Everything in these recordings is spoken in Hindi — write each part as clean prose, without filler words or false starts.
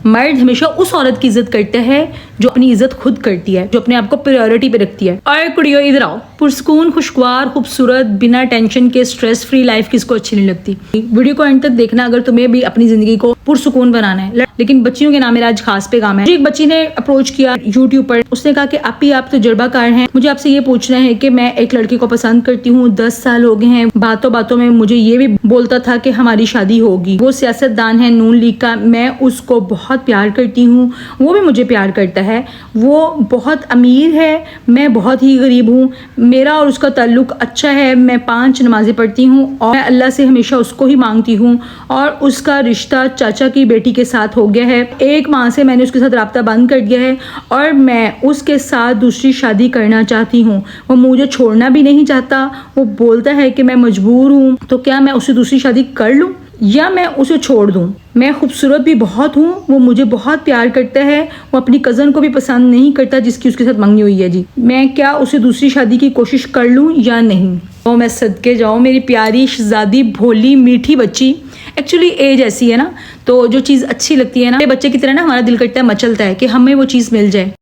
मर्द हमेशा उस औरत की इज्जत करता है जो अपनी इज्जत खुद करती है, जो अपने आप को प्रायोरिटी पे रखती है। और कुड़ियों इधर आओ, पुरसकून, खुशगवार, खूबसूरत, बिना टेंशन के स्ट्रेस फ्री लाइफ किसको अच्छी नहीं लगती। वीडियो को एंड तक देखना अगर तुम्हें भी अपनी जिंदगी को पुरसकून बनाना है। लेकिन बच्चियों के नाम मेरा आज खास पैगाम है। एक बच्ची ने अप्रोच किया यूट्यूब पर, उसने कहा कि आप तजुर्बाकार हैं, मुझे आपसे ये पूछना है कि मैं एक लड़के को पसंद करती हूँ, 10 साल हो गए हैं, बातों बातों में मुझे ये भी बोलता था कि हमारी शादी होगी। वो सियासतदान है नून लीग का, मैं उसको बहुत प्यार करती हूँ, वो भी मुझे प्यार करता है, वो बहुत अमीर है, मैं बहुत ही गरीब हूँ, मेरा और उसका ताल्लुक अच्छा है, मैं 5 नमाजें पढ़ती हूँ और मैं अल्लाह से हमेशा उसको ही मांगती हूँ और उसका रिश्ता चाचा की बेटी के साथ हो गया है। 1 माह से मैंने उसके साथ राब्ता बंद कर दिया है और मैं उसके साथ दूसरी शादी करना चाहती हूँ। वो मुझे छोड़ना भी नहीं चाहता, वो बोलता है कि मैं मजबूर हूँ, तो क्या मैं उससे दूसरी शादी कर लूँ या मैं उसे छोड़ दूँ। मैं खूबसूरत भी बहुत हूँ, वो मुझे बहुत प्यार करता है, वो अपनी कज़न को भी पसंद नहीं करता जिसकी उसके साथ मंगनी हुई है जी। मैं क्या उसे दूसरी शादी की कोशिश कर लूँ या नहीं। तो मैं सदके जाऊँ मेरी प्यारी शहजादी, भोली मीठी बच्ची। एक्चुअली एज ऐसी है ना, तो जो चीज़ अच्छी लगती है ना, बच्चे की तरह ना हमारा दिल करता है, मचलता है कि हमें वो चीज़ मिल जाए।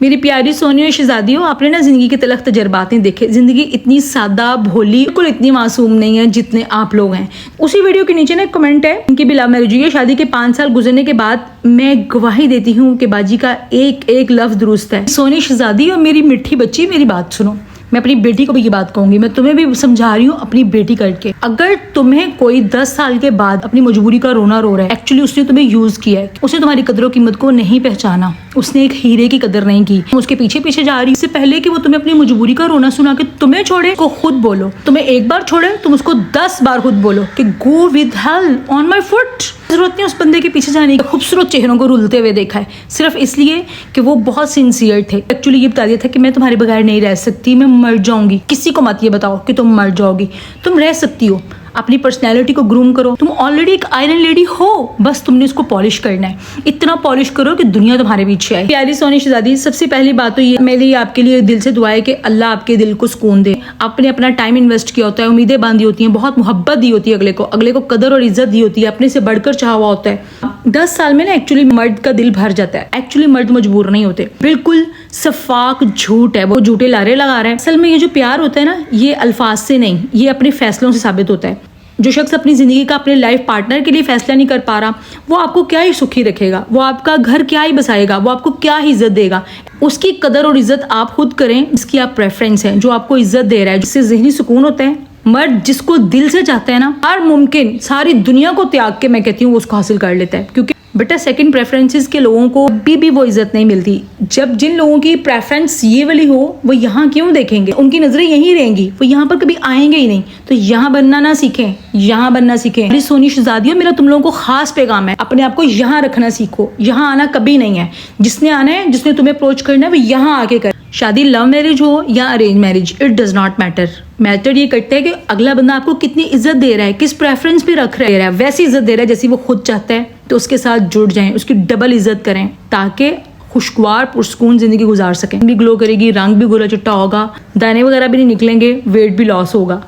मेरी प्यारी सोनी और शहजादी हो, आपने ना ज़िंदगी के तलख तजर्बात नहीं देखे। ज़िंदगी इतनी सादा भोली, बिल्कुल इतनी मासूम नहीं है जितने आप लोग हैं। उसी वीडियो के नीचे ना एक कमेंट है, इनकी भी लव मैरिज हुई है, शादी के 5 साल गुजरने के बाद मैं गवाही देती हूँ कि बाजी का एक एक लफ्ज़ दुरुस्त है। सोनी शहजादी और मेरी मिठी बच्ची, मेरी बात सुनो। मैं अपनी बेटी को भी ये बात कहूंगी, मैं तुम्हें भी समझा रही हूँ अपनी बेटी करके। अगर तुम्हें कोई 10 साल के बाद अपनी मजबूरी का रोना रो रहा है, एक्चुअली उसने तुम्हें यूज किया है, उसने तुम्हारी कदरों कीमत को नहीं पहचाना, उसने एक हीरे की कदर नहीं की, उसके पीछे पीछे जा रही। इससे पहले कि वो तुम्हें अपनी मजबूरी का रोना सुना के तुम्हें छोड़े, को खुद बोलो। तुम्हें एक बार छोड़े, तुम उसको 10 बार खुद बोलो कि go with help on my foot. जरूरत नहीं उस बंदे के पीछे जाने की। खूबसूरत चेहरों को रुलते हुए देखा है सिर्फ इसलिए कि वो बहुत सिंसियर थे। एक्चुअली ये बता दिया था कि मैं तुम्हारे बगैर नहीं रह सकती, मैं मर जाऊंगी। किसी को मत ये बताओ कि तुम मर जाओगी, तुम रह सकती हो। अपनी पर्सनैलिटी को ग्रूम करो। तुम ऑलरेडी एक आयरन लेडी हो, बस तुमने उसको पॉलिश करना है। इतना पॉलिश करो कि दुनिया तुम्हारे पीछे आए। प्यारी सोनी शहजादी, सबसे पहली बात तो ये मेरी आपके लिए दिल से दुआ है कि अल्लाह आपके दिल को सुकून दे। आपने अपना टाइम इन्वेस्ट किया होता है, उम्मीदें बांधी होती हैं, बहुत मोहब्बत दी होती है अगले को कदर और इज्जत दी होती है, अपने से बढ़कर चाहा हुआ होता है। 10 साल में ना एक्चुअली मर्द का दिल भर जाता है। एक्चुअली मर्द मजबूर नहीं होते, बिल्कुल सफाक झूठ है, वो झूठे लारे लगा रहे हैं। असल में ये जो प्यार होता है ना, ये अल्फाज से नहीं, ये अपने फैसलों से साबित होता है। जो शख्स अपनी ज़िंदगी का अपने लाइफ पार्टनर के लिए फैसला नहीं कर पा रहा, वो आपको क्या ही सुखी रखेगा, वो आपका घर क्या ही बसाएगा, वो आपको क्या ही इज्जत देगा। उसकी कदर और इज्जत आप खुद करें, इसकी आप प्रेफरेंस है, जो आपको इज्जत दे रहा है, जिससे ज़हनी सुकून होता है। मर्द जिसको दिल से चाहता है ना, हर मुमकिन सारी दुनिया को त्याग के मैं कहती हूँ उसको हासिल कर लेता है। क्योंकि बेटा सेकंड प्रेफरेंसेस के लोगों को भी वो इज्जत नहीं मिलती। जब जिन लोगों की प्रेफरेंस ये वाली हो, वो यहाँ क्यों देखेंगे, उनकी नजरें यहीं रहेंगी, वो यहाँ पर कभी आएंगे ही नहीं। तो यहाँ बनना ना सीखें, यहाँ बनना सीखें। मेरी सोनी शहजादियों, मेरा तुम लोगों को खास पैगाम है, अपने आप को यहाँ रखना सीखो। यहाँ आना कभी नहीं है, जिसने आना है, जिसने तुम्हें अप्रोच करना है, वो यहाँ आके कर। शादी लव मैरिज हो या arrange marriage, it does not matter. Matter ये करता है कि अगला बंदा आपको कितनी इज्जत दे रहा है, किस प्रेफरेंस पे रख रहा है, वैसी इज्जत दे रहा है जैसी वो खुद चाहता है। तो उसके साथ जुड़ जाएं, उसकी डबल इज्जत करें ताकि खुशगवार पुरसकून जिंदगी गुजार सकें। भी ग्लो करेगी, रंग भी गोरा चिट्टा होगा, दाने वगैरह भी नहीं निकलेंगे, वेट भी लॉस होगा।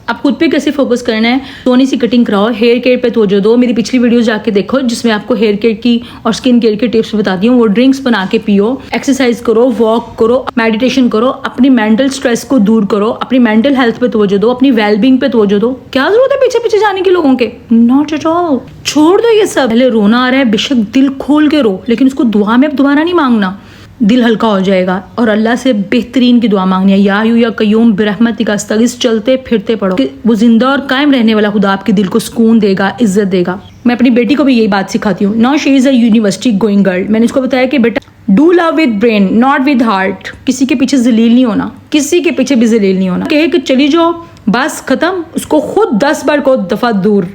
आप खुद पे कैसे फोकस करना है, सोनी सी कटिंग कराओ, हेयर केयर पे तवज्जो दो। मेरी पिछली वीडियोस जाके देखो जिसमें आपको हेयर केयर की और स्किन केयर की टिप्स बताती हूँ। वो ड्रिंक्स बना के पियो, एक्सरसाइज करो, वॉक करो, मेडिटेशन करो, अपनी मेंटल स्ट्रेस को दूर करो, अपनी मेंटल हेल्थ पे तवज्जो दो, अपनी वेलबींग पे तवज्जो दो। क्या जरूरत है पीछे पीछे जाने के लोगों के, नॉट एट ऑल। छोड़ दो ये सब। पहले रोना आ रहा है, बेशक दिल खोल के रो, लेकिन उसको दुआ में अब दोबारा नहीं मांगना, दिल हल्का हो जाएगा। और अल्लाह से बेहतरीन की दुआ मांगनी है, या हय्यू या कय्यूम बिरहमतिका अस्तगीस। चलते फिरते पढ़ो कि वो जिंदा और कायम रहने वाला खुदा आपके दिल को सुकून देगा, इज्जत देगा। मैं अपनी बेटी को भी यही बात सिखाती हूँ। Now she is a university going girl. मैंने इसको बताया कि बेटा do love with brain not with heart. किसी के पीछे जलील नहीं होना, किसी के पीछे भी जलील नहीं होना। कहे कि चली जाओ बस खत्म, उसको खुद 10 बार को दफा दूर।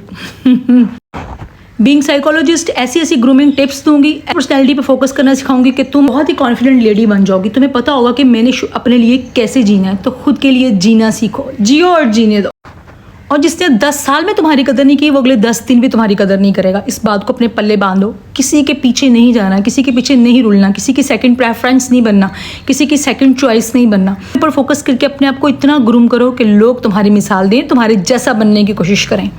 बीइंग साइकोलॉजिस्ट ऐसी ऐसी ग्रूमिंग टिप्स दूंगी, पर्सनैलिटी पे फोकस करना सिखाऊंगी कि तुम बहुत ही कॉन्फिडेंट लेडी बन जाओगी। तुम्हें पता होगा कि मैंने अपने लिए कैसे जीना है, तो खुद के लिए जीना सीखो, जियो और जीने दो। और जिसने 10 साल में तुम्हारी कदर नहीं की, वो अगले 10 दिन भी तुम्हारी कदर नहीं करेगा। इस बात को अपने पल्ले बांधो। किसी के पीछे नहीं जाना, किसी के पीछे नहीं रुलना, किसी की सेकंड प्रेफरेंस नहीं बनना, किसी की सेकंड चॉइस नहीं बनना। पर फोकस करके अपने आप को इतना ग्रूम करो कि लोग तुम्हारी मिसाल दें, तुम्हारे जैसा बनने की कोशिश करें।